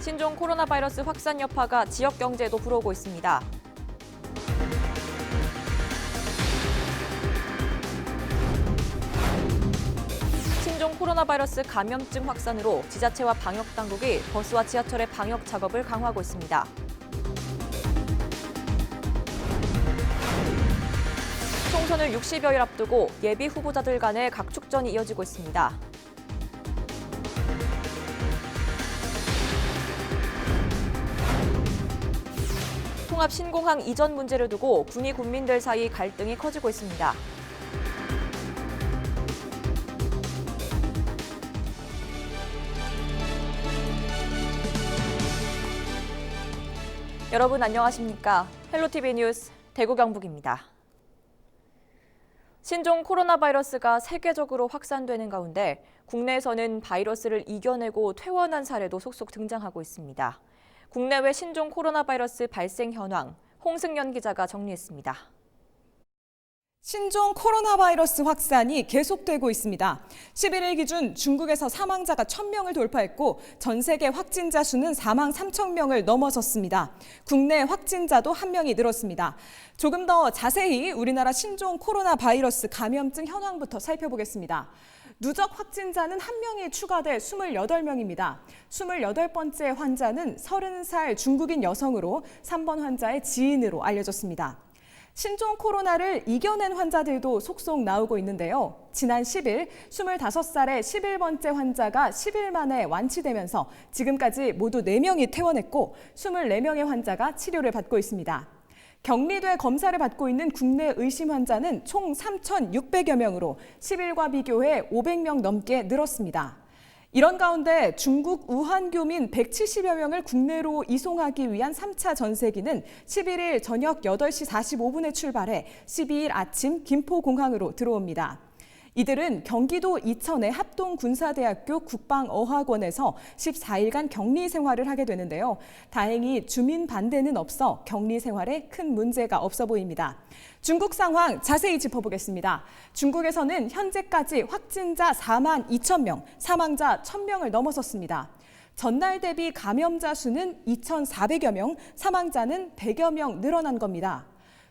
신종 코로나 바이러스 확산 여파가 지역 경제에도 불어오고 있습니다. 신종 코로나 바이러스 감염증 확산으로 지자체와 방역 당국이 버스와 지하철의 방역 작업을 강화하고 있습니다. 총선을 60여일 앞두고 예비 후보자들 간의 각축전이 이어지고 있습니다. 통합 신공항 이전 문제를 두고 군위 군민들 사이 갈등이 커지고 있습니다. 여러분 안녕하십니까? 헬로티비 뉴스 대구 경북입니다. 신종 코로나 바이러스가 세계적으로 확산되는 가운데 국내에서는 바이러스를 이겨내고 퇴원한 사례도 속속 등장하고 있습니다. 국내외 신종 코로나 바이러스 발생 현황, 홍승연 기자가 정리했습니다. 신종 코로나 바이러스 확산이 계속되고 있습니다. 11일 기준 중국에서 사망자가 1,000명을 돌파했고 전 세계 확진자 수는 4만 3천 명을 넘어섰습니다. 국내 확진자도 1명이 늘었습니다. 조금 더 자세히 우리나라 신종 코로나 바이러스 감염증 현황부터 살펴보겠습니다. 누적 확진자는 1명이 추가돼 28명입니다. 28번째 환자는 30살 중국인 여성으로 3번 환자의 지인으로 알려졌습니다. 신종 코로나를 이겨낸 환자들도 속속 나오고 있는데요. 지난 10일 25살의 11번째 환자가 10일 만에 완치되면서 지금까지 모두 4명이 퇴원했고 24명의 환자가 치료를 받고 있습니다. 격리돼 검사를 받고 있는 국내 의심 환자는 총 3,600여 명으로 10일과 비교해 500명 넘게 늘었습니다. 이런 가운데 중국 우한 교민 170여 명을 국내로 이송하기 위한 3차 전세기는 11일 저녁 8시 45분에 출발해 12일 아침 김포공항으로 들어옵니다. 이들은 경기도 이천의 합동군사대학교 국방어학원에서 14일간 격리 생활을 하게 되는데요. 다행히 주민 반대는 없어 격리 생활에 큰 문제가 없어 보입니다. 중국 상황 자세히 짚어보겠습니다. 중국에서는 현재까지 확진자 4만 2천 명, 사망자 1,000명을 넘어섰습니다. 전날 대비 감염자 수는 2,400여 명, 사망자는 100여 명 늘어난 겁니다.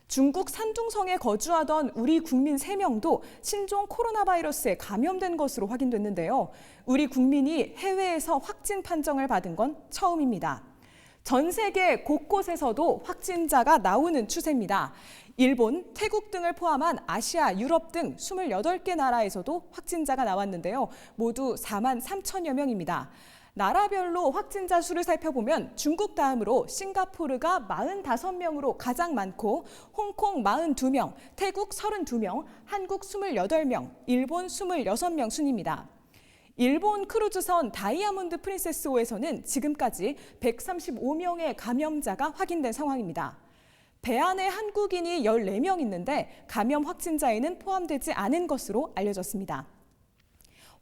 중국 산둥성에 거주하던 우리 국민 3명도 신종 코로나 바이러스에 감염된 것으로 확인됐는데요. 우리 국민이 해외에서 확진 판정을 받은 건 처음입니다. 전 세계 곳곳에서도 확진자가 나오는 추세입니다. 일본, 태국 등을 포함한 아시아, 유럽 등 28개 나라에서도 확진자가 나왔는데요. 모두 4만 3천여 명입니다. 나라별로 확진자 수를 살펴보면 중국 다음으로 싱가포르가 45명으로 가장 많고 홍콩 42명, 태국 32명, 한국 28명, 일본 26명 순입니다. 일본 크루즈선 다이아몬드 프린세스호에서는 지금까지 135명의 감염자가 확인된 상황입니다. 배 안에 한국인이 14명 있는데 감염 확진자에는 포함되지 않은 것으로 알려졌습니다.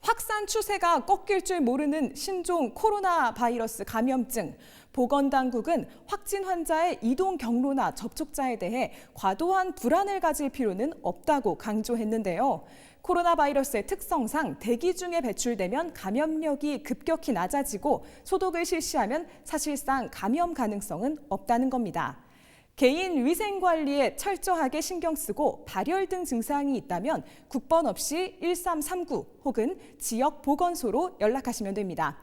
확산 추세가 꺾일 줄 모르는 신종 코로나 바이러스 감염증. 보건당국은 확진 환자의 이동 경로나 접촉자에 대해 과도한 불안을 가질 필요는 없다고 강조했는데요. 코로나 바이러스의 특성상 대기 중에 배출되면 감염력이 급격히 낮아지고 소독을 실시하면 사실상 감염 가능성은 없다는 겁니다. 개인 위생 관리에 철저하게 신경 쓰고 발열 등 증상이 있다면 국번 없이 1339 혹은 지역 보건소로 연락하시면 됩니다.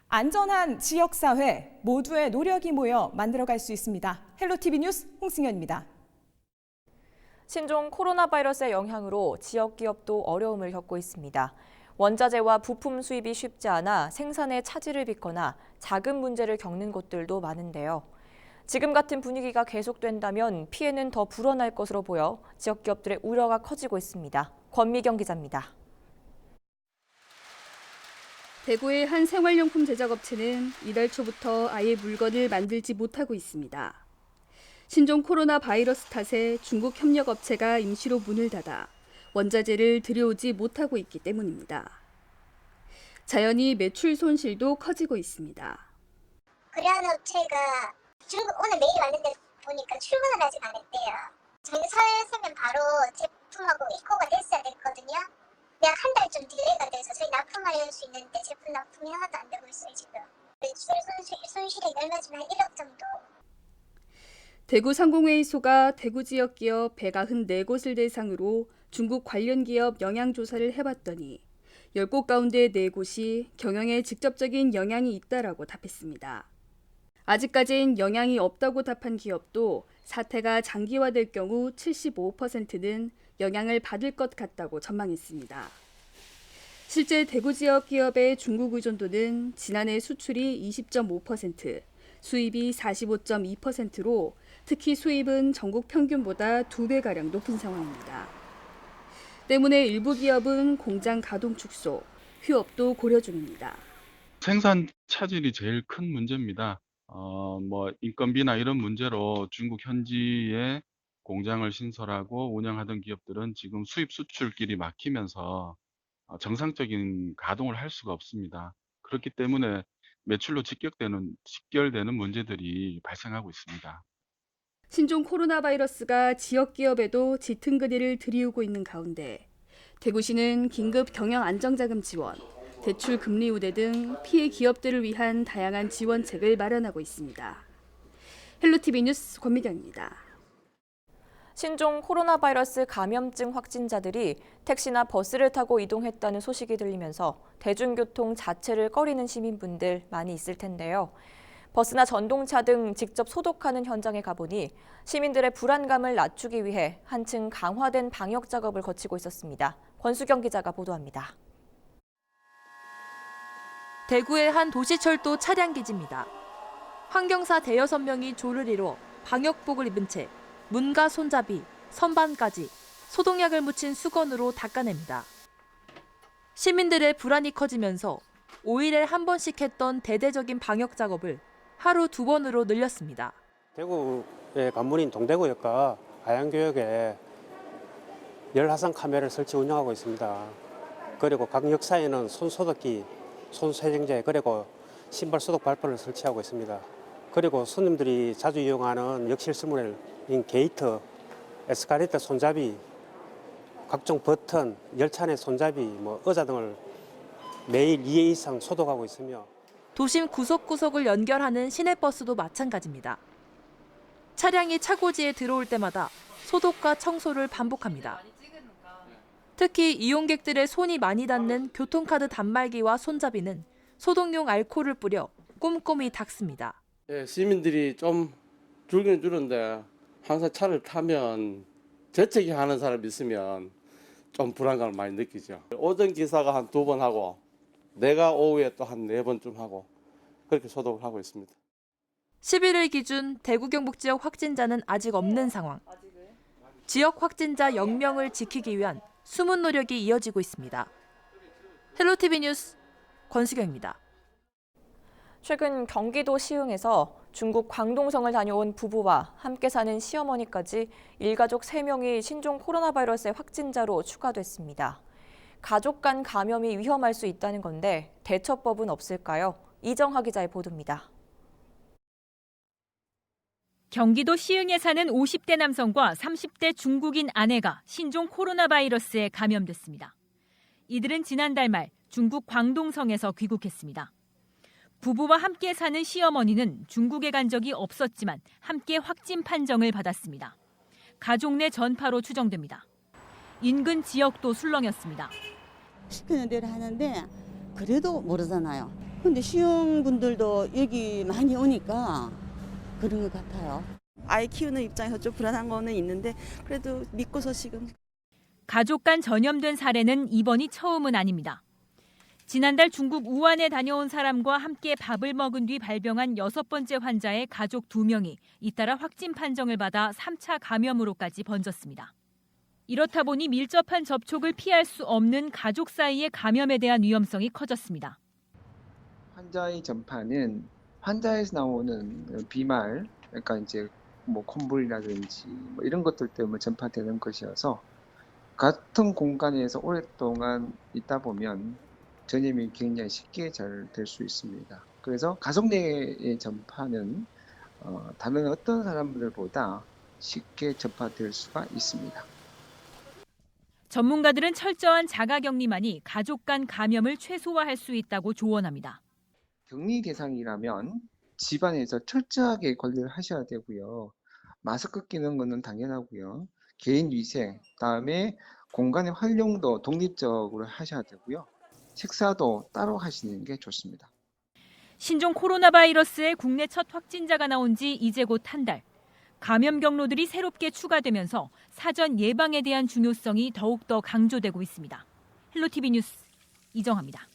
안전한 지역사회, 모두의 노력이 모여 만들어갈 수 있습니다. 헬로티비 뉴스 홍승연입니다. 신종 코로나 바이러스의 영향으로 지역 기업도 어려움을 겪고 있습니다. 원자재와 부품 수입이 쉽지 않아 생산에 차질을 빚거나 자금 문제를 겪는 곳들도 많은데요. 지금 같은 분위기가 계속된다면 피해는 더 불어날 것으로 보여 지역 기업들의 우려가 커지고 있습니다. 권미경 기자입니다. 대구의 한 생활용품 제작업체는 이달 초부터 아예 물건을 만들지 못하고 있습니다. 신종 코로나 바이러스 탓에 중국 협력업체가 임시로 문을 닫아 원자재를 들여오지 못하고 있기 때문입니다. 자연히 매출 손실도 커지고 있습니다. 그러한 업체가 중국 오늘 메일 왔는데 보니까 출근을 아직 안 했대요. 저희 사회였으면 바로 제품하고 입고가 됐어야 됐거든요. 약 한 달 좀 딜레이가 돼서 저희 납품할 수 있는데 제품 납품이 하나도 안 되고 있어요 지금. 매출 손실이 얼마 지만 1억 정도. 대구 상공회의소가 대구 지역 기업 194곳을 대상으로 중국 관련 기업 영향 조사를 해봤더니 10곳 가운데 4곳이 경영에 직접적인 영향이 있다라고 답했습니다. 아직까진 영향이 없다고 답한 기업도 사태가 장기화될 경우 75%는 영향을 받을 것 같다고 전망했습니다. 실제 대구 지역 기업의 중국 의존도는 지난해 수출이 20.5%, 수입이 45.2%로 특히 수입은 전국 평균보다 2배가량 높은 상황입니다. 때문에 일부 기업은 공장 가동 축소, 휴업도 고려 중입니다. 생산 차질이 제일 큰 문제입니다. 인건비나 이런 문제로 중국 현지에 공장을 신설하고 운영하던 기업들은 지금 수입 수출길이 막히면서 정상적인 가동을 할 수가 없습니다. 그렇기 때문에 매출로 직결되는 문제들이 발생하고 있습니다. 신종 코로나 바이러스가 지역 기업에도 짙은 들이우고 있는 가운데 대구시는 긴급 경영 안정자금 지원, 대출 금리 우대 등 피해 기업들을 위한 다양한 지원책을 마련하고 있습니다. 헬로티비 뉴스 권미경입니다. 신종 코로나 바이러스 감염증 확진자들이 택시나 버스를 타고 이동했다는 소식이 들리면서 대중교통 자체를 꺼리는 시민분들 많이 있을 텐데요. 버스나 전동차 등 직접 소독하는 현장에 가보니 시민들의 불안감을 낮추기 위해 한층 강화된 방역 작업을 거치고 있었습니다. 권수경 기자가 보도합니다. 대구의 한 도시철도 차량 기지입니다. 환경사 대여섯 명이 조를 이뤄 방역복을 입은 채 문과 손잡이, 선반까지 소독약을 묻힌 수건으로 닦아냅니다. 시민들의 불안이 커지면서 5일에 한 번씩 했던 대대적인 방역 작업을 하루 2번으로 늘렸습니다. 대구의 관문인 동대구역과 하양교역에 열화상 카메라를 설치 운영하고 있습니다. 그리고 각 역사에는 손소독기, 손세정제, 그리고 신발 소독 발판을 설치하고 있습니다. 그리고 손님들이 자주 이용하는 역실수물인 게이트, 에스카레이터 손잡이, 각종 버튼, 열차 내 손잡이, 의자 등을 매일 2회 이상 소독하고 있으며 도심 구석구석을 연결하는 시내버스도 마찬가지입니다. 차량이 차고지에 들어올 때마다 소독과 청소를 반복합니다. 특히 이용객들의 손이 많이 닿는 교통카드 단말기와 손잡이는 소독용 알코올을 뿌려 꼼꼼히 닦습니다. 예, 시민들이 좀 줄긴 줄은데 항상 차를 타면 재채기 하는 사람 있으면 좀 불안감을 많이 느끼죠. 오전 기사가 한 2번 하고 내가 오후에 또 한 4번쯤 하고 그렇게 소독을 하고 있습니다. 11일 기준 대구 경북 지역 확진자는 아직 없는 상황. 지역 확진자 0명을 지키기 위한 숨은 노력이 이어지고 있습니다. 헬로티비 뉴스 권수경입니다. 최근 경기도 시흥에서 중국 광동성을 다녀온 부부와 함께 사는 시어머니까지 일가족 3명이 신종 코로나 바이러스의 확진자로 추가됐습니다. 가족 간 감염이 위험할 수 있다는 건데 대처법은 없을까요? 이정하 기자의 보도입니다. 경기도 시흥에 사는 50대 남성과 30대 중국인 아내가 신종 코로나 바이러스에 감염됐습니다. 이들은 지난달 말 중국 광동성에서 귀국했습니다. 부부와 함께 사는 시어머니는 중국에 간 적이 없었지만 함께 확진 판정을 받았습니다. 가족 내 전파로 추정됩니다. 인근 지역도 술렁였습니다. 시키는 대로 하는데 그래도 모르잖아요. 근데 시흥 분들도 여기 많이 오니까 그런 것 같아요. 아이 키우는 입장에서 좀 불안한 거는 있는데 그래도 믿고서 지금. 가족 간 전염된 사례는 이번이 처음은 아닙니다. 지난달 중국 우한에 다녀온 사람과 함께 밥을 먹은 뒤 발병한 6번째 환자의 가족 2명이 잇따라 확진 판정을 받아 3차 감염으로까지 번졌습니다. 이렇다 보니 밀접한 접촉을 피할 수 없는 가족 사이의 감염에 대한 위험성이 커졌습니다. 환자의 전파는 환자에서 나오는 비말, 그러니까 이제 콧물이라든지 이런 것들 때문에 전파되는 것이어서 같은 공간에서 오랫동안 있다 보면 전염이 굉장히 쉽게 잘 될 수 있습니다. 그래서 가족 내의 전파는 다른 어떤 사람들보다 쉽게 전파될 수가 있습니다. 전문가들은 철저한 자가격리만이 가족 간 감염을 최소화할 수 있다고 조언합니다. 격리 대상이라면 집안에서 철저하게 관리를 하셔야 되고요. 마스크 끼는 거는 당연하고요. 개인 위생, 그다음에 공간의 활용도 독립적으로 하셔야 되고요. 식사도 따로 하시는 게 좋습니다. 신종 코로나 바이러스의 국내 첫 확진자가 나온 지 이제 곧 한 달. 감염 경로들이 새롭게 추가되면서 사전 예방에 대한 중요성이 더욱더 강조되고 있습니다. 헬로티비 뉴스 이정아입니다.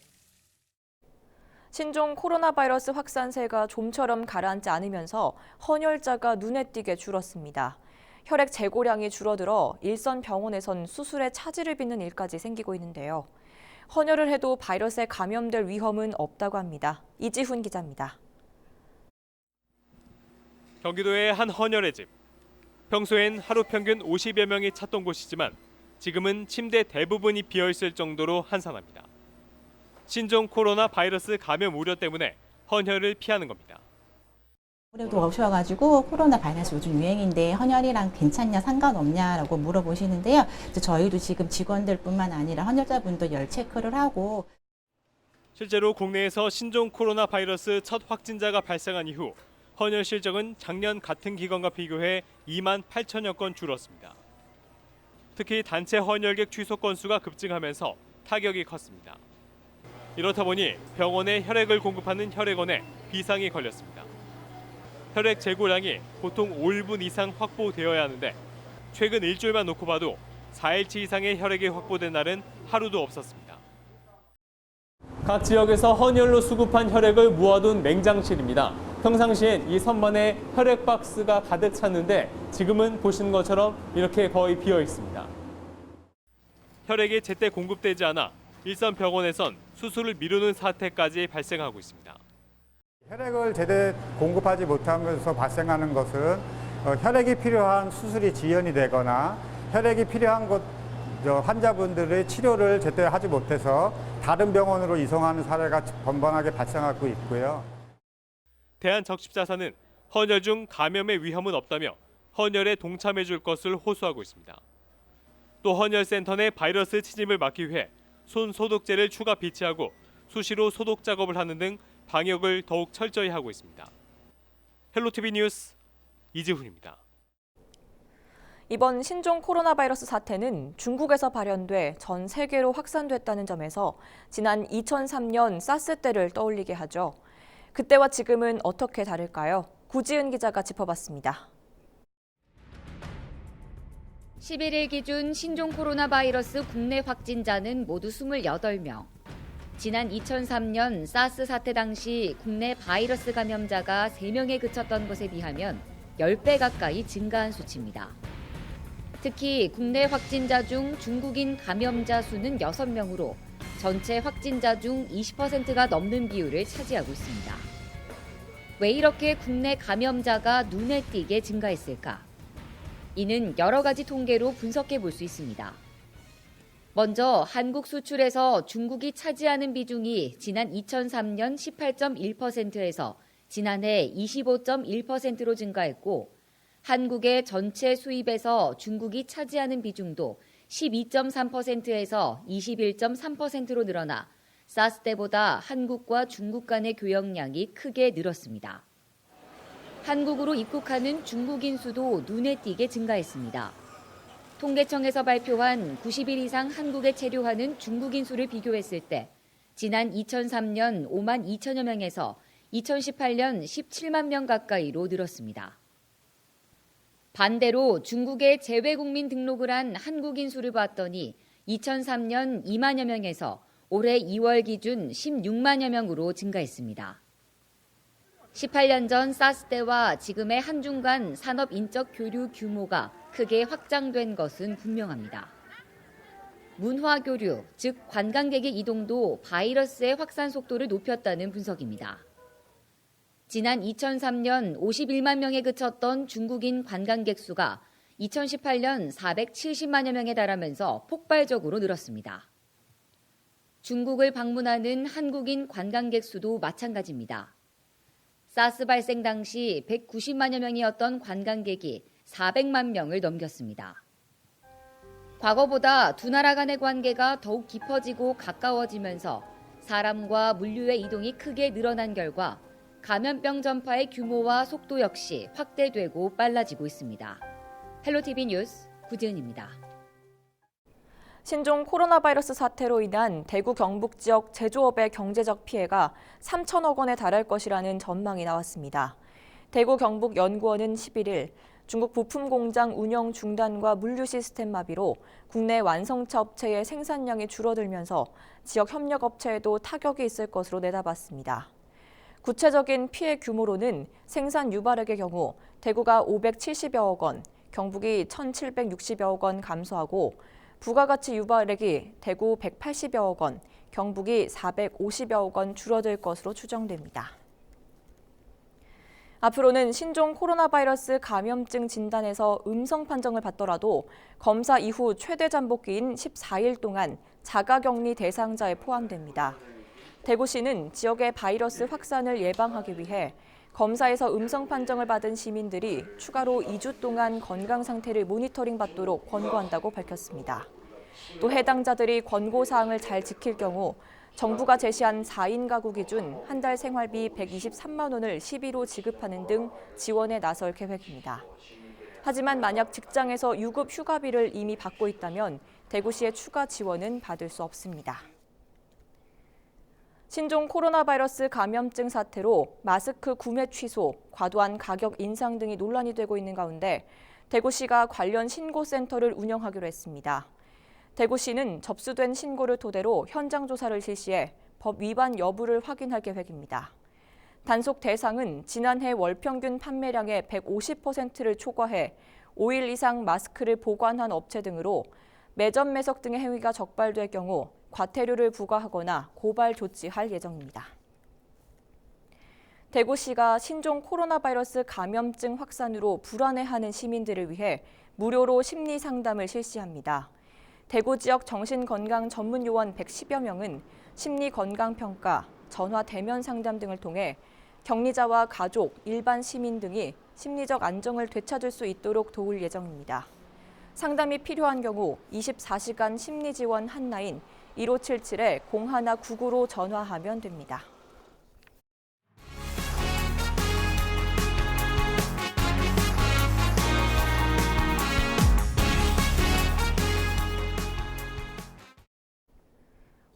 신종 코로나 바이러스 확산세가 좀처럼 가라앉지 않으면서 헌혈자가 눈에 띄게 줄었습니다. 혈액 재고량이 줄어들어 일선 병원에선 수술에 차질을 빚는 일까지 생기고 있는데요. 헌혈을 해도 바이러스에 감염될 위험은 없다고 합니다. 이지훈 기자입니다. 경기도의 한 헌혈의 집. 평소엔 하루 평균 50여 명이 찾던 곳이지만 지금은 침대 대부분이 비어있을 정도로 한산합니다. 신종 코로나 바이러스 감염 우려 때문에 헌혈을 피하는 겁니다. 올해도 오셔가지고 코로나 바이러스 요즘 유행인데 헌혈이랑 괜찮냐 상관없냐라고 물어보시는데요. 저희도 지금 직원들뿐만 아니라 헌혈자분도 열 체크를 하고. 실제로 국내에서 신종 코로나 바이러스 첫 확진자가 발생한 이후 헌혈 실적은 작년 같은 기간과 비교해 2만 8천여 건 줄었습니다. 특히 단체 헌혈객 취소 건수가 급증하면서 타격이 컸습니다. 이렇다 보니 병원에 혈액을 공급하는 혈액원에 비상이 걸렸습니다. 혈액 재고량이 보통 5일분 이상 확보되어야 하는데 최근 일주일만 놓고 봐도 4일치 이상의 혈액이 확보된 날은 하루도 없었습니다. 각 지역에서 헌혈로 수급한 혈액을 모아둔 맹장실입니다. 평상시엔 이 선반에 혈액 박스가 가득 찼는데 지금은 보시는 것처럼 이렇게 거의 비어 있습니다. 혈액이 제때 공급되지 않아 일선 병원에선 수술을 미루는 사태까지 발생하고 있습니다. 혈액을 제대로 공급하지 못하면서 발생하는 것은 혈액이 필요한 수술이 지연이 되거나 혈액이 필요한 환자분들의 치료를 제대로 하지 못해서 다른 병원으로 이송하는 사례가 번번하게 발생하고 있고요. 대한적십자사는 헌혈 중 감염의 위험은 없다며 헌혈에 동참해 줄 것을 호소하고 있습니다. 또 헌혈센터 내 바이러스 침입을 막기 위해 손 소독제를 추가 비치하고 수시로 소독 작업을 하는 등 방역을 더욱 철저히 하고 있습니다. 헬로티비 뉴스 이지훈입니다. 이번 신종 코로나 바이러스 사태는 중국에서 발현돼 전 세계로 확산됐다는 점에서 지난 2003년 사스 때를 떠올리게 하죠. 그때와 지금은 어떻게 다를까요? 구지은 기자가 짚어봤습니다. 11일 기준 신종 코로나 바이러스 국내 확진자는 모두 28명. 지난 2003년 사스 사태 당시 국내 바이러스 감염자가 3명에 그쳤던 것에 비하면 10배 가까이 증가한 수치입니다. 특히 국내 확진자 중 중국인 감염자 수는 6명으로 전체 확진자 중 20%가 넘는 비율을 차지하고 있습니다. 왜 이렇게 국내 감염자가 눈에 띄게 증가했을까? 이는 여러 가지 통계로 분석해 볼 수 있습니다. 먼저 한국 수출에서 중국이 차지하는 비중이 지난 2003년 18.1%에서 지난해 25.1%로 증가했고 한국의 전체 수입에서 중국이 차지하는 비중도 12.3%에서 21.3%로 늘어나 사스 때보다 한국과 중국 간의 교역량이 크게 늘었습니다. 한국으로 입국하는 중국인 수도 눈에 띄게 증가했습니다. 통계청에서 발표한 90일 이상 한국에 체류하는 중국인 수를 비교했을 때 지난 2003년 5만 2천여 명에서 2018년 17만 명 가까이로 늘었습니다. 반대로 중국에 재외국민 등록을 한 한국인 수를 봤더니 2003년 2만여 명에서 올해 2월 기준 16만여 명으로 증가했습니다. 18년 전 사스 때와 지금의 한중 간 산업 인적 교류 규모가 크게 확장된 것은 분명합니다. 문화 교류, 즉 관광객의 이동도 바이러스의 확산 속도를 높였다는 분석입니다. 지난 2003년 51만 명에 그쳤던 중국인 관광객 수가 2018년 470만여 명에 달하면서 폭발적으로 늘었습니다. 중국을 방문하는 한국인 관광객 수도 마찬가지입니다. 사스 발생 당시 190만여 명이었던 관광객이 400만 명을 넘겼습니다. 과거보다 두 나라 간의 관계가 더욱 깊어지고 가까워지면서 사람과 물류의 이동이 크게 늘어난 결과 감염병 전파의 규모와 속도 역시 확대되고 빨라지고 있습니다. 헬로티비 뉴스 구지은입니다. 신종 코로나 바이러스 사태로 인한 대구 경북 지역 제조업의 경제적 피해가 3천억 원에 달할 것이라는 전망이 나왔습니다. 대구 경북연구원은 11일 중국 부품 공장 운영 중단과 물류 시스템 마비로 국내 완성차 업체의 생산량이 줄어들면서 지역 협력 업체에도 타격이 있을 것으로 내다봤습니다. 구체적인 피해 규모로는 생산 유발액의 경우 대구가 570여억 원, 경북이 1,760여억 원 감소하고 부가가치 유발액이 대구 180여억 원, 경북이 450여억 원 줄어들 것으로 추정됩니다. 앞으로는 신종 코로나 바이러스 감염증 진단에서 음성 판정을 받더라도 검사 이후 최대 잠복기인 14일 동안 자가격리 대상자에 포함됩니다. 대구시는 지역의 바이러스 확산을 예방하기 위해 검사에서 음성 판정을 받은 시민들이 추가로 2주 동안 건강 상태를 모니터링 받도록 권고한다고 밝혔습니다. 또 해당자들이 권고 사항을 잘 지킬 경우 정부가 제시한 4인 가구 기준 한 달 생활비 123만 원을 시비로 지급하는 등 지원에 나설 계획입니다. 하지만 만약 직장에서 유급 휴가비를 이미 받고 있다면 대구시의 추가 지원은 받을 수 없습니다. 신종 코로나 바이러스 감염증 사태로 마스크 구매 취소, 과도한 가격 인상 등이 논란이 되고 있는 가운데 대구시가 관련 신고센터를 운영하기로 했습니다. 대구시는 접수된 신고를 토대로 현장 조사를 실시해 법 위반 여부를 확인할 계획입니다. 단속 대상은 지난해 월 평균 판매량의 150%를 초과해 5일 이상 마스크를 보관한 업체 등으로 매점 매석 등의 행위가 적발될 경우 과태료를 부과하거나 고발 조치할 예정입니다. 대구시가 신종 코로나 바이러스 감염증 확산으로 불안해하는 시민들을 위해 무료로 심리 상담을 실시합니다. 대구 지역 정신건강 전문 요원 110여 명은 심리 건강 평가, 전화 대면 상담 등을 통해 격리자와 가족, 일반 시민 등이 심리적 안정을 되찾을 수 있도록 도울 예정입니다. 상담이 필요한 경우 24시간 심리 지원 한라인 1577-0199로 전화하면 됩니다.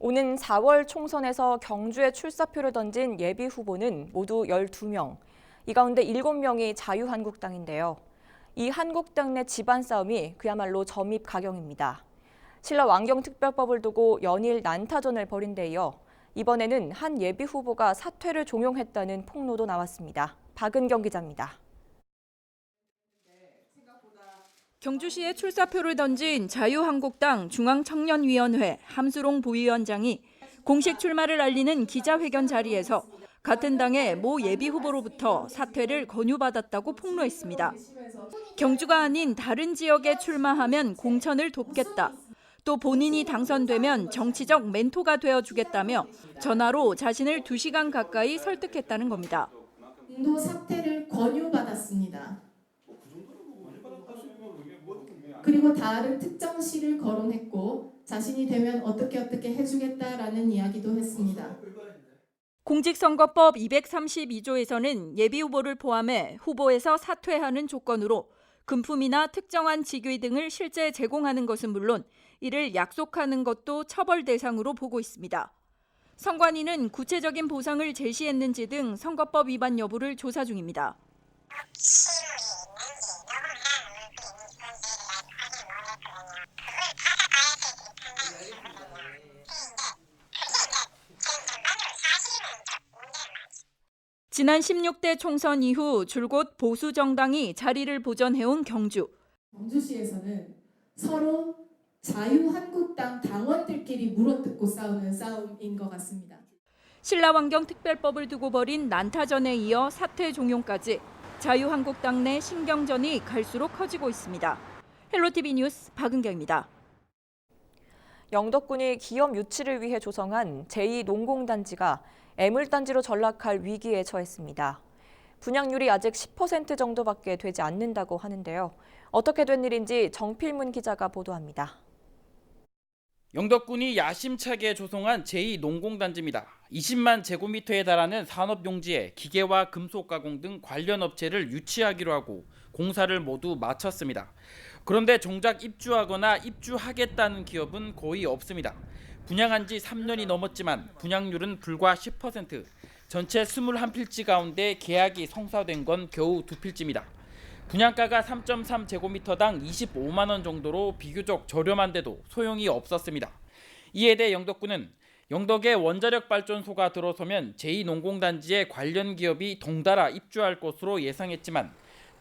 오는 4월 총선에서 경주에 출사표를 던진 예비 후보는 모두 12명. 이 가운데 7명이 자유한국당인데요. 이 한국당 내 집안 싸움이 그야말로 점입가경입니다. 신라 왕경특별법을 두고 연일 난타전을 벌인 데 이어 이번에는 한 예비 후보가 사퇴를 종용했다는 폭로도 나왔습니다. 박은경 기자입니다. 경주시에 출사표를 던진 자유한국당 중앙청년위원회 함수롱 부위원장이 공식 출마를 알리는 기자회견 자리에서 같은 당의 모 예비 후보로부터 사퇴를 권유받았다고 폭로했습니다. 경주가 아닌 다른 지역에 출마하면 공천을 돕겠다. 또 본인이 당선되면 정치적 멘토가 되어주겠다며 전화로 자신을 2시간 가까이 설득했다는 겁니다. 도 사퇴를 권유받았습니다. 그리고 다른 특정 시를 거론했고 자신이 되면 어떻게 해주겠다라는 이야기도 했습니다. 공직선거법 232조에서는 예비후보를 포함해 후보에서 사퇴하는 조건으로 금품이나 특정한 직위 등을 실제 제공하는 것은 물론 이를 약속하는 것도 처벌 대상으로 보고 있습니다. 선관위는 구체적인 보상을 제시했는지 등 선거법 위반 여부를 조사 중입니다. 지난 16대 총선 이후 줄곧 보수 정당이 자리를 보전해온 경주. 경주시에서는 서로 자유한국당 당원들끼리 물어뜯고 싸우는 싸움인 것 같습니다. 신라왕경특별법을 두고 벌인 난타전에 이어 사퇴 종용까지 자유한국당 내 신경전이 갈수록 커지고 있습니다. 헬로티비 뉴스 박은경입니다. 영덕군이 기업 유치를 위해 조성한 제2농공단지가 애물단지로 전락할 위기에 처했습니다. 분양률이 아직 10% 정도밖에 되지 않는다고 하는데요. 어떻게 된 일인지 정필문 기자가 보도합니다. 영덕군이 야심차게 조성한 제2농공단지입니다. 20만 제곱미터에 달하는 산업용지에 기계와 금속 가공 등 관련 업체를 유치하기로 하고 공사를 모두 마쳤습니다. 그런데 정작 입주하거나 입주하겠다는 기업은 거의 없습니다. 분양한 지 3년이 넘었지만 분양률은 불과 10%, 전체 21필지 가운데 계약이 성사된 건 겨우 2필지입니다. 분양가가 3.3제곱미터당 25만 원 정도로 비교적 저렴한데도 소용이 없었습니다. 이에 대해 영덕군은 영덕에 원자력 발전소가 들어서면 제2농공단지에 관련 기업이 덩달아 입주할 것으로 예상했지만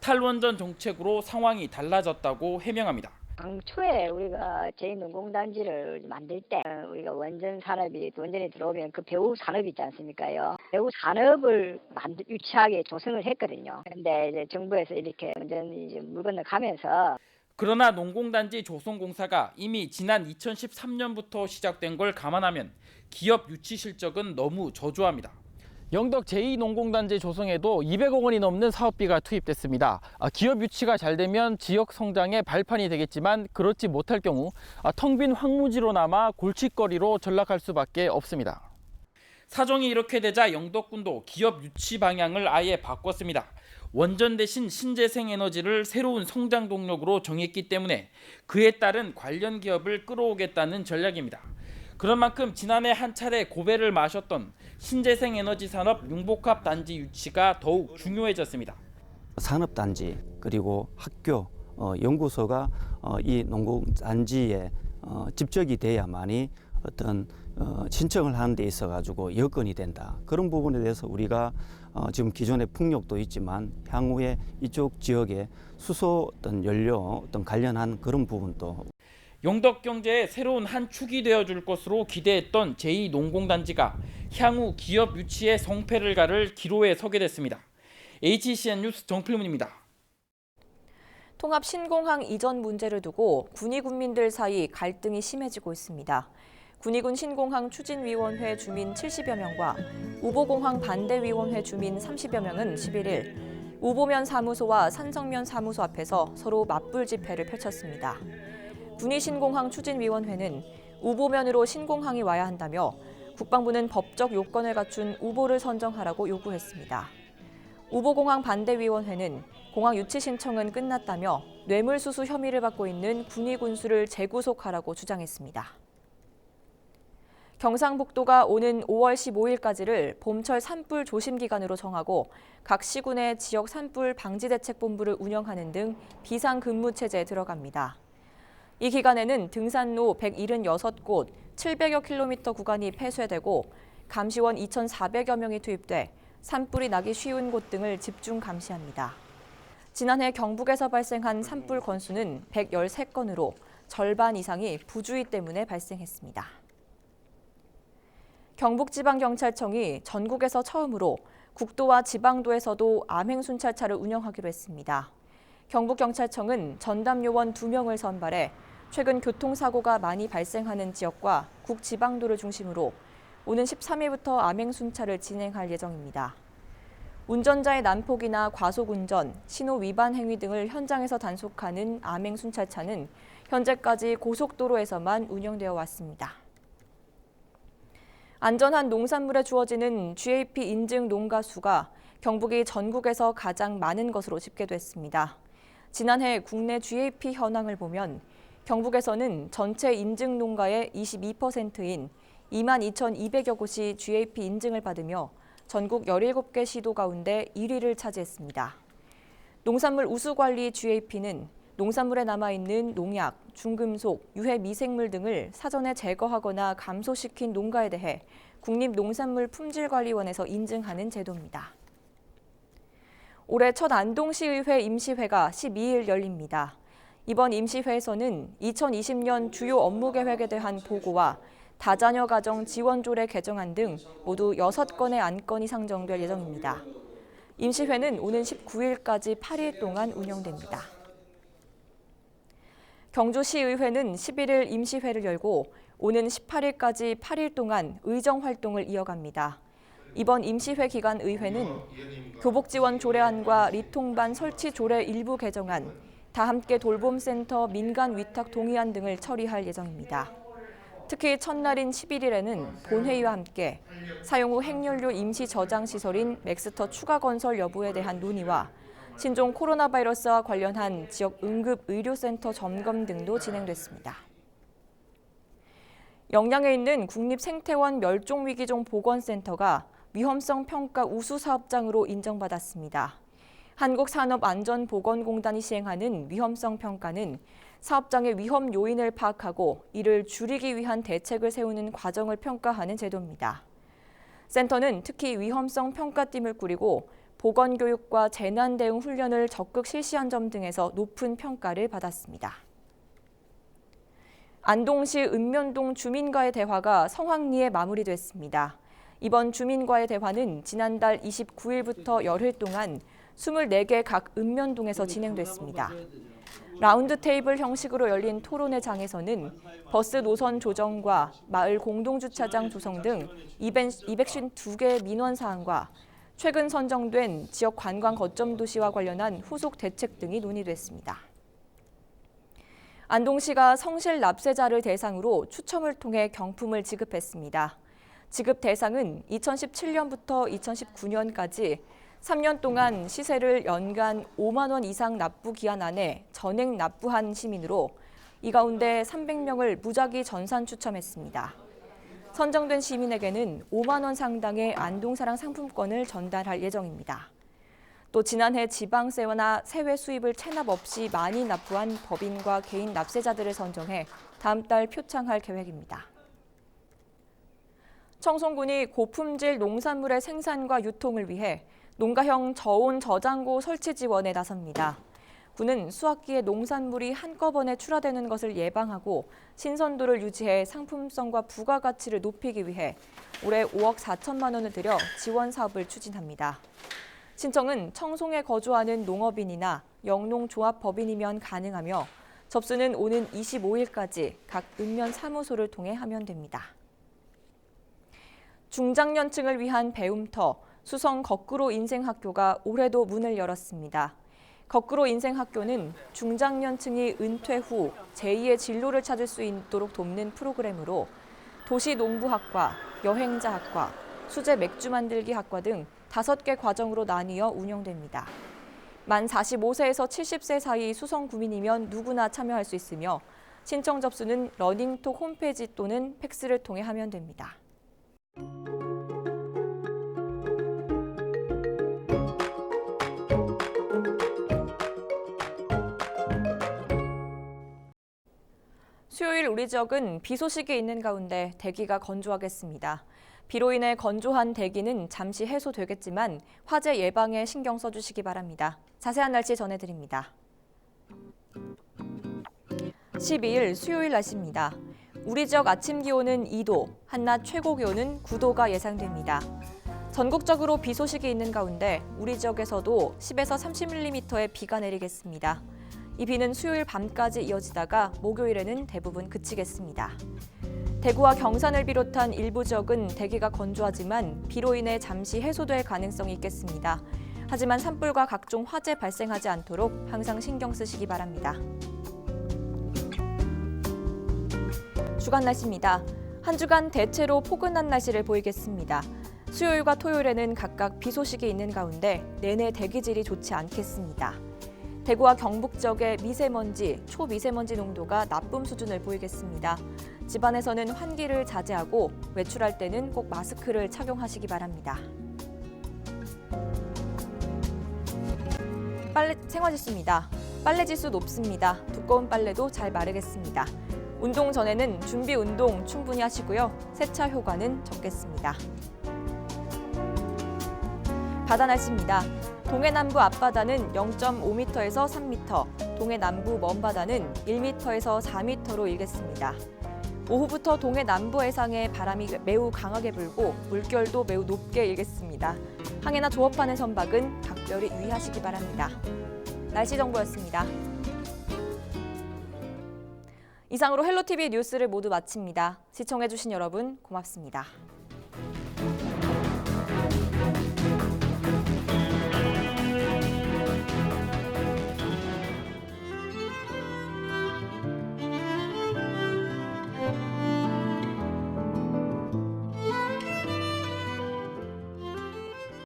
탈원전 정책으로 상황이 달라졌다고 해명합니다. 당초에 우리가 제2농공단지를 만들 때 우리가 원전이 들어오면 그 배후 산업이 있지 않습니까요? 배후 산업을 유치하게 조성을 했거든요. 그런데 이제 정부에서 이렇게 완전히 이제 물 건너가면서 그러나 농공단지 조성 공사가 이미 지난 2013년부터 시작된 걸 감안하면 기업 유치 실적은 너무 저조합니다. 영덕 제2농공단지 조성에도 200억 원이 넘는 사업비가 투입됐습니다. 기업 유치가 잘 되면 지역 성장의 발판이 되겠지만 그렇지 못할 경우 텅 빈 황무지로 남아 골칫거리로 전락할 수밖에 없습니다. 사정이 이렇게 되자 영덕군도 기업 유치 방향을 아예 바꿨습니다. 원전 대신 신재생 에너지를 새로운 성장 동력으로 정했기 때문에 그에 따른 관련 기업을 끌어오겠다는 전략입니다. 그런 만큼 지난해 한 차례 고배를 마셨던 신재생 에너지 산업 융복합 단지 유치가 더욱 중요해졌습니다. 산업단지 그리고 학교, 연구소가 이 농공단지에 집적이 돼야만이 어떤 신청을 하는 데 있어 가지고 여건이 된다. 그런 부분에 대해서 우리가 지금 기존의 풍력도 있지만 향후에 이쪽 지역에 수소 어떤 연료 어떤 관련한 그런 부분도 영덕 경제의 새로운 한 축이 되어줄 것으로 기대했던 제2농공단지가 향후 기업 유치의 성패를 가를 기로에 서게 됐습니다. HCN 뉴스 정필문입니다. 통합 신공항 이전 문제를 두고 군위 군민들 사이 갈등이 심해지고 있습니다. 군위군 신공항 추진위원회 주민 70여 명과 우보공항 반대위원회 주민 30여 명은 11일 우보면 사무소와 산성면 사무소 앞에서 서로 맞불 집회를 펼쳤습니다. 군위 신공항 추진위원회는 우보면으로 신공항이 와야 한다며 국방부는 법적 요건을 갖춘 우보를 선정하라고 요구했습니다. 우보공항 반대위원회는 공항 유치 신청은 끝났다며 뇌물수수 혐의를 받고 있는 군위 군수를 재구속하라고 주장했습니다. 경상북도가 오는 5월 15일까지를 봄철 산불 조심 기간으로 정하고 각 시군의 지역 산불 방지 대책 본부를 운영하는 등 비상 근무 체제에 들어갑니다. 이 기간에는 등산로 176곳, 700여 킬로미터 구간이 폐쇄되고 감시원 2,400여 명이 투입돼 산불이 나기 쉬운 곳 등을 집중 감시합니다. 지난해 경북에서 발생한 산불 건수는 113건으로 절반 이상이 부주의 때문에 발생했습니다. 경북지방경찰청이 전국에서 처음으로 국도와 지방도에서도 암행순찰차를 운영하기로 했습니다. 경북경찰청은 전담요원 2명을 선발해 최근 교통사고가 많이 발생하는 지역과 국지방도를 중심으로 오는 13일부터 암행순찰을 진행할 예정입니다. 운전자의 난폭이나 과속운전, 신호 위반 행위 등을 현장에서 단속하는 암행순찰차는 현재까지 고속도로에서만 운영되어 왔습니다. 안전한 농산물에 주어지는 GAP 인증 농가 수가 경북이 전국에서 가장 많은 것으로 집계됐습니다. 지난해 국내 GAP 현황을 보면 경북에서는 전체 인증 농가의 22%인 22,200여 곳이 GAP 인증을 받으며 전국 17개 시도 가운데 1위를 차지했습니다. 농산물 우수관리 GAP는 농산물에 남아있는 농약, 중금속, 유해 미생물 등을 사전에 제거하거나 감소시킨 농가에 대해 국립농산물품질관리원에서 인증하는 제도입니다. 올해 첫 안동시의회 임시회가 12일 열립니다. 이번 임시회에서는 2020년 주요 업무 계획에 대한 보고와 다자녀 가정 지원 조례 개정안 등 모두 6건의 안건이 상정될 예정입니다. 임시회는 오는 19일까지 8일 동안 운영됩니다. 경주시의회는 11일 임시회를 열고 오는 18일까지 8일 동안 의정 활동을 이어갑니다. 이번 임시회 기간 의회는 교복지원 조례안과 리통반 설치 조례 일부 개정안, 다함께 돌봄센터 민간 위탁 동의안 등을 처리할 예정입니다. 특히 첫날인 11일에는 본회의와 함께 사용 후 핵연료 임시 저장 시설인 맥스터 추가 건설 여부에 대한 논의와 신종 코로나 바이러스와 관련한 지역 응급의료센터 점검 등도 진행됐습니다. 영양에 있는 국립생태원 멸종위기종 보건센터가 위험성 평가 우수 사업장으로 인정받았습니다. 한국산업안전보건공단이 시행하는 위험성 평가는 사업장의 위험 요인을 파악하고 이를 줄이기 위한 대책을 세우는 과정을 평가하는 제도입니다. 센터는 특히 위험성 평가팀을 꾸리고 보건교육과 재난대응 훈련을 적극 실시한 점 등에서 높은 평가를 받았습니다. 안동시 읍면동 주민과의 대화가 성황리에 마무리됐습니다. 이번 주민과의 대화는 지난달 29일부터 열흘 동안 24개 각 읍면동에서 진행됐습니다. 라운드 테이블 형식으로 열린 토론회 장에서는 버스 노선 조정과 마을 공동주차장 조성 등 252개 민원 사항과 최근 선정된 지역 관광 거점 도시와 관련한 후속 대책 등이 논의됐습니다. 안동시가 성실 납세자를 대상으로 추첨을 통해 경품을 지급했습니다. 지급 대상은 2017년부터 2019년까지 3년 동안 시세를 연간 5만 원 이상 납부 기한 안에 전액 납부한 시민으로 이 가운데 300명을 무작위 전산 추첨했습니다. 선정된 시민에게는 5만 원 상당의 안동사랑 상품권을 전달할 예정입니다. 또 지난해 지방세나 세외 수입을 체납 없이 많이 납부한 법인과 개인 납세자들을 선정해 다음 달 표창할 계획입니다. 청송군이 고품질 농산물의 생산과 유통을 위해 농가형 저온 저장고 설치 지원에 나섭니다. 군은 수확기에 농산물이 한꺼번에 출하되는 것을 예방하고 신선도를 유지해 상품성과 부가가치를 높이기 위해 올해 5억 4천만 원을 들여 지원 사업을 추진합니다. 신청은 청송에 거주하는 농업인이나 영농조합 법인이면 가능하며 접수는 오는 25일까지 각 읍면 사무소를 통해 하면 됩니다. 중장년층을 위한 배움터 수성 거꾸로 인생학교가 올해도 문을 열었습니다. 거꾸로 인생학교는 중장년층이 은퇴 후 제2의 진로를 찾을 수 있도록 돕는 프로그램으로 도시농부학과, 여행자학과, 수제 맥주 만들기 학과 등 5개 과정으로 나뉘어 운영됩니다. 만 45세에서 70세 사이 수성 구민이면 누구나 참여할 수 있으며 신청 접수는 러닝톡 홈페이지 또는 팩스를 통해 하면 됩니다. 수요일 우리 지역은 비 소식이 있는 가운데 대기가 건조하겠습니다. 비로 인해 건조한 대기는 잠시 해소되겠지만 화재 예방에 신경 써주시기 바랍니다. 자세한 날씨 전해드립니다. 12일 수요일 날씨입니다. 우리 지역 아침 기온은 2도, 한낮 최고 기온은 9도가 예상됩니다. 전국적으로 비 소식이 있는 가운데 우리 지역에서도 10에서 30mm의 비가 내리겠습니다. 이 비는 수요일 밤까지 이어지다가 목요일에는 대부분 그치겠습니다. 대구와 경산을 비롯한 일부 지역은 대기가 건조하지만 비로 인해 잠시 해소될 가능성이 있겠습니다. 하지만 산불과 각종 화재 발생하지 않도록 항상 신경 쓰시기 바랍니다. 주간 날씨입니다. 한 주간 대체로 포근한 날씨를 보이겠습니다. 수요일과 토요일에는 각각 비 소식이 있는 가운데 내내 대기질이 좋지 않겠습니다. 대구와 경북 지역의 미세먼지, 초미세먼지 농도가 나쁨 수준을 보이겠습니다. 집안에서는 환기를 자제하고 외출할 때는 꼭 마스크를 착용하시기 바랍니다. 생활지수입니다. 빨래 지수 높습니다. 두꺼운 빨래도 잘 마르겠습니다. 운동 전에는 준비 운동 충분히 하시고요. 세차 효과는 적겠습니다. 바다 날씨입니다. 동해남부 앞바다는 0.5m에서 3m, 동해남부 먼바다는 1m에서 4m로 일겠습니다. 오후부터 동해남부 해상에 바람이 매우 강하게 불고 물결도 매우 높게 일겠습니다. 항해나 조업하는 선박은 각별히 유의하시기 바랍니다. 날씨 정보였습니다. 이상으로 헬로티비 뉴스를 모두 마칩니다. 시청해주신 여러분 고맙습니다.